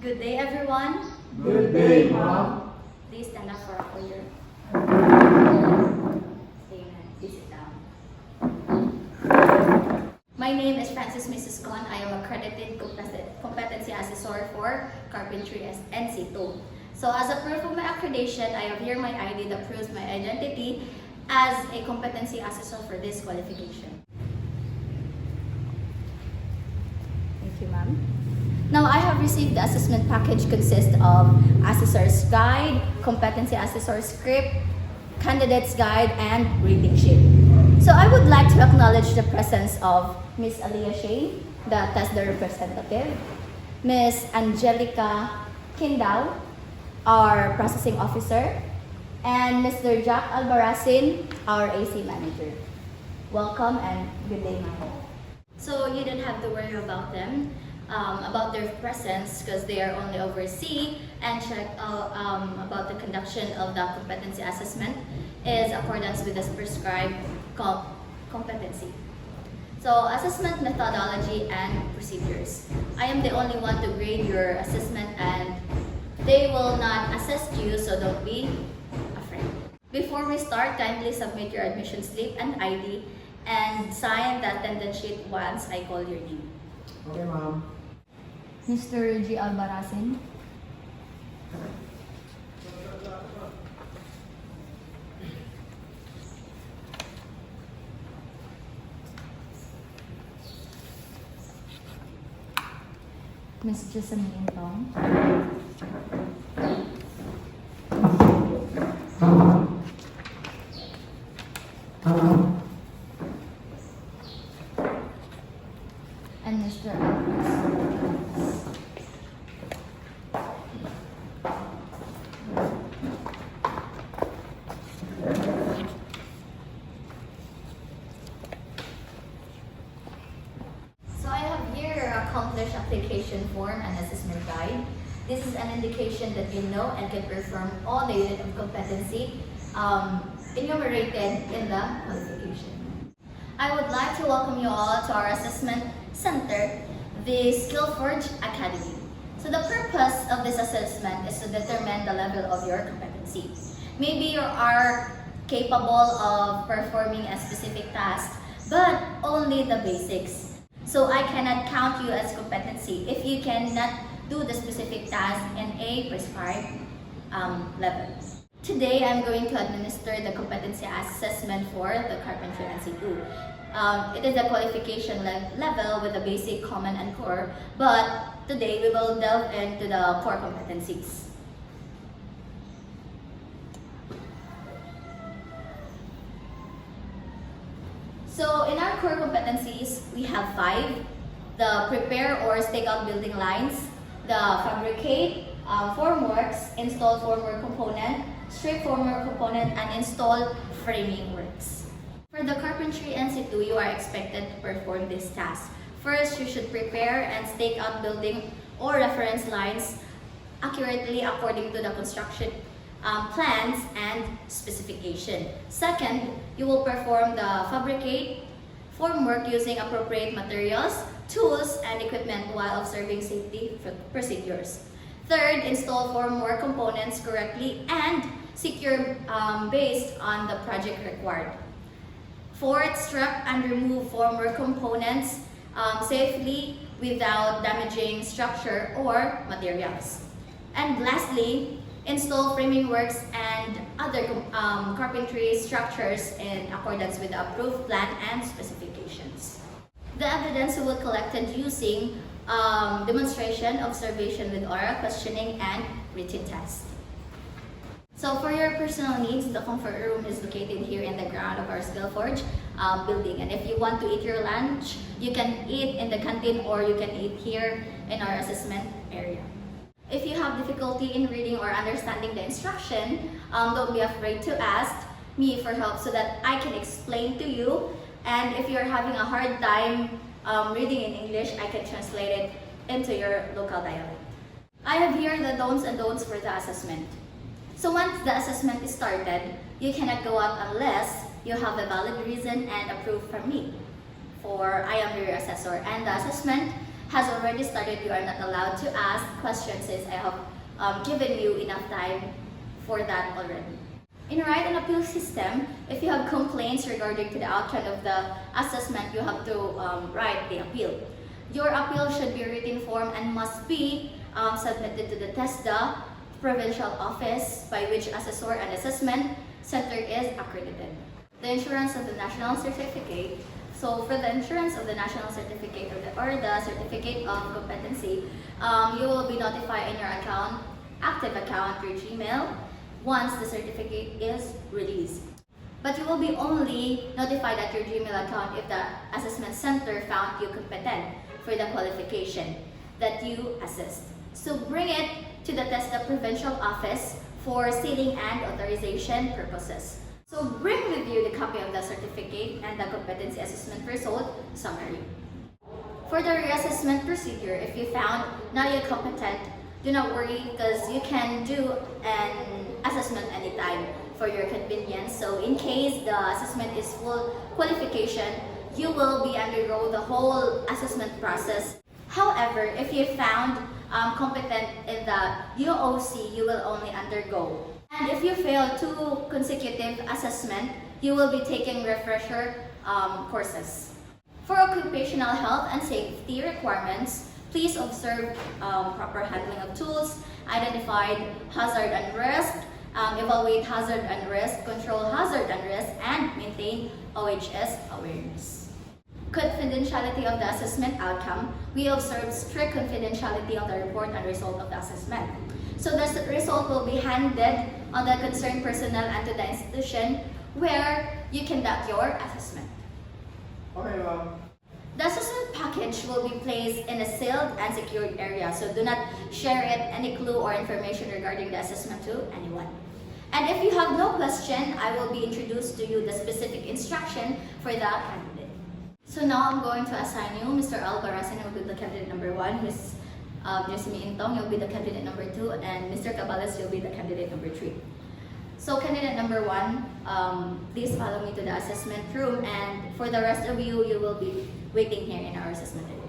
Good day, everyone. Good day, ma'am. Please stand up for a prayer. Amen. Please sit down. My name is Francis Mrs. Con. I am accredited competency assessor for Carpentry NCII. So as a proof of my accreditation, I have here my ID that proves my identity as a competency assessor for this qualification. Thank you, ma'am. Now, I have received the assessment package consists of assessor's guide, competency assessor script, candidate's guide, and rating sheet. So I would like to acknowledge the presence of Ms. Aliyah Shane, the TESDA representative, Ms. Angelica Kindao, our processing officer, and Mr. Jack Albarazin, our AC manager. Welcome and good day, ma'am. So you don't have to worry about them, about their presence, because they are only oversee and check about the conduction of the competency assessment is accordance with the prescribed competency. So assessment methodology and procedures. I am the only one to grade your assessment and they will not assess you, so don't be afraid. Before we start, kindly submit your admission slip and ID and sign the attendance sheet once I call your name. Okay, ma'am. Mr. G. Albarazin. Ms. Jessamine Tong. And Mr. Alvarez. So I have here accomplished application form and assessment guide. This is an indication that you know and can perform all the unit of competency enumerated in the qualification. I would like to welcome you all to our assessment center, the Skillforge Academy. So the purpose of this assessment is to determine the level of your competency. Maybe you are capable of performing a specific task, but only the basics. So I cannot count you as competency if you cannot do the specific task in a prescribed level. Today, I'm going to administer the competency assessment for the Carpentry NCII. It is a qualification level with the basic, common, and core, but today we will delve into the core competencies. So in our core competencies, we have 5. The prepare or stake out building lines, the fabricate, formworks, install formwork component, strip formwork component, and install framing works. For the Carpentry NCII, you are expected to perform this task. First, you should prepare and stake out building or reference lines accurately according to the construction plans and specification. Second, you will perform the fabricate formwork using appropriate materials, tools, and equipment while observing safety procedures. Third, install formwork components correctly and secure based on the project required. Fourth, strap and remove formwork components safely without damaging structure or materials. And lastly, install framing works and other carpentry structures in accordance with the approved plan and specifications. The evidence will be collected using demonstration, observation with oral questioning, and written test. So for your personal needs, the comfort room is located here in the ground of our Skillforge building. And if you want to eat your lunch, you can eat in the canteen or you can eat here in our assessment area. If you have difficulty in reading or understanding the instruction, don't be afraid to ask me for help so that I can explain to you. And if you're having a hard time reading in English, I can translate it into your local dialect. I have here the don'ts and don'ts for the assessment. So once the assessment is started, you cannot go out unless you have a valid reason and approved from me. For I am your assessor, and the assessment has already started, you are not allowed to ask questions since I have given you enough time for that already. In a right and appeal system, if you have complaints regarding to the outcome of the assessment, you have to write the appeal. Your appeal should be written form and must be submitted to the TESDA provincial office by which assessor and assessment center is accredited. The insurance of the national certificate. So for the insurance of the national certificate or the certificate of competency, you will be notified in your account, active account through Gmail once the certificate is released. But you will be only notified at your Gmail account if the assessment center found you competent for the qualification that you assessed. So bring it to the TESDA provincial office for sealing and authorization purposes. So bring with you the copy of the certificate and the competency assessment result summary. For the reassessment procedure, if you found not yet competent, do not worry because you can do an assessment anytime for your convenience. So in case the assessment is full qualification, you will be undergo the whole assessment process. However, if you found competent in the UOC, you will only undergo. And if you fail 2 consecutive assessment, you will be taking refresher courses. For occupational health and safety requirements, please observe proper handling of tools, identify hazard and risk, evaluate hazard and risk, control hazard and risk, and maintain OHS awareness. Confidentiality of the assessment outcome. We observe strict confidentiality of the report and result of the assessment. So the result will be handed on the concerned personnel and to the institution where you conduct your assessment. Okay, ma'am. The assessment package will be placed in a sealed and secured area, so do not share it any clue or information regarding the assessment to anyone. And if you have no question, I will be introduced to you the specific instruction for the candidate. So now I'm going to assign you Mr. Albarazin will be the candidate number 1, Ms. Jessie Intong, you'll be the candidate number 2, and Mr. Cabales, you'll be the candidate number 3. So candidate number 1, please follow me to the assessment room, and for the rest of you, you will be waiting here in our assessment room.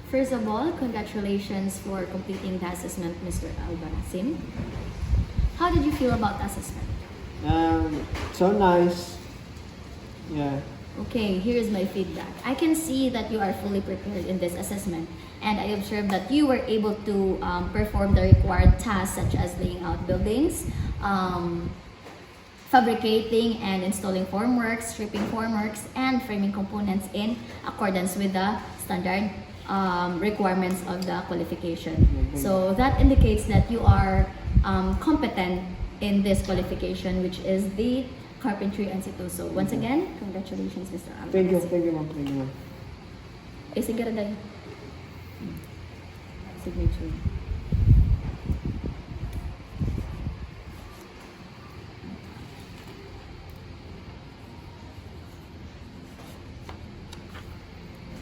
First of all, congratulations for completing the assessment, Mr. Albarazin. How did you feel about the assessment? So nice. Yeah. Okay, here's my feedback. I can see that you are fully prepared in this assessment, and I observed that you were able to perform the required tasks such as laying out buildings, fabricating and installing formworks, stripping formworks, and framing components in accordance with the standard requirements of the qualification. So that indicates that you are competent in this qualification, which is the Carpentry NCII. So once again, congratulations, Mr. Albarazin. Thank you, ma'am. Thank you, ma'am. Sige ra day. Signature.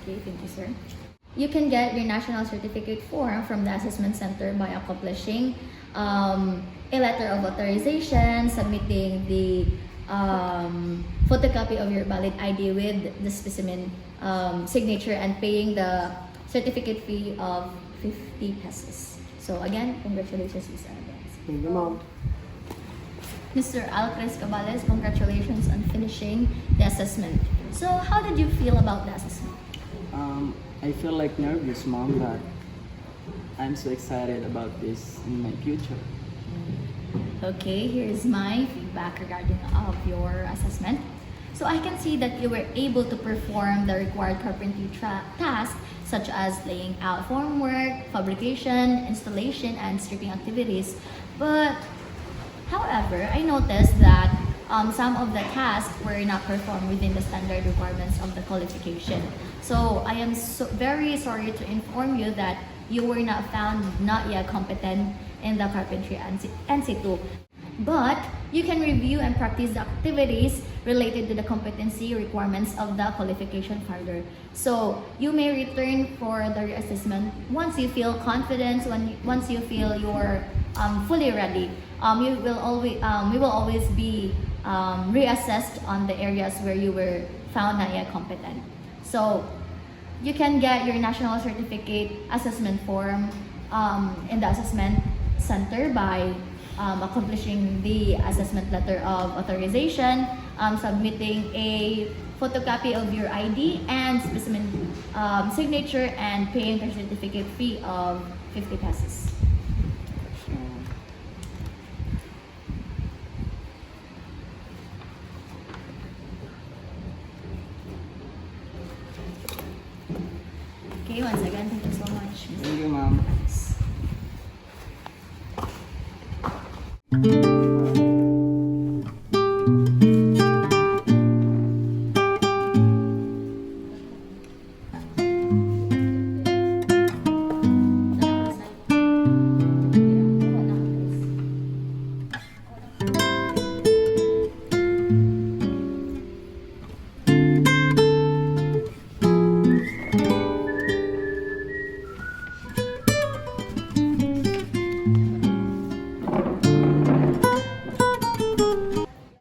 Okay, thank you, sir. You can get your national certificate form from the assessment center by accomplishing a letter of authorization, submitting the photocopy of your valid ID with the specimen signature, and paying the certificate fee of 50 pesos. So again, congratulations, Mr. Albarazin. Thank you, ma'am. Mr. Alcres Cabales, congratulations on finishing the assessment. So how did you feel about the assessment? I feel like nervous, mom, but I'm so excited about this in my future. Okay, here's my feedback regarding of your assessment. So I can see that you were able to perform the required carpentry tasks such as laying out formwork, fabrication, installation, and stripping activities. But how However, I noticed that some of the tasks were not performed within the standard requirements of the qualification. So I am very sorry to inform you that you were not found not yet competent in the Carpentry NC2. But you can review and practice the activities related to the competency requirements of the qualification further. So you may return for the reassessment once you feel confident, once you feel you're fully ready. We will always be reassessed on the areas where you were found not yet competent. So you can get your national certificate assessment form in the assessment center by accomplishing the assessment letter of authorization, submitting a photocopy of your ID and specimen signature, and paying the certificate fee of 50 pesos. Okay, once again, thank you so much, Mr.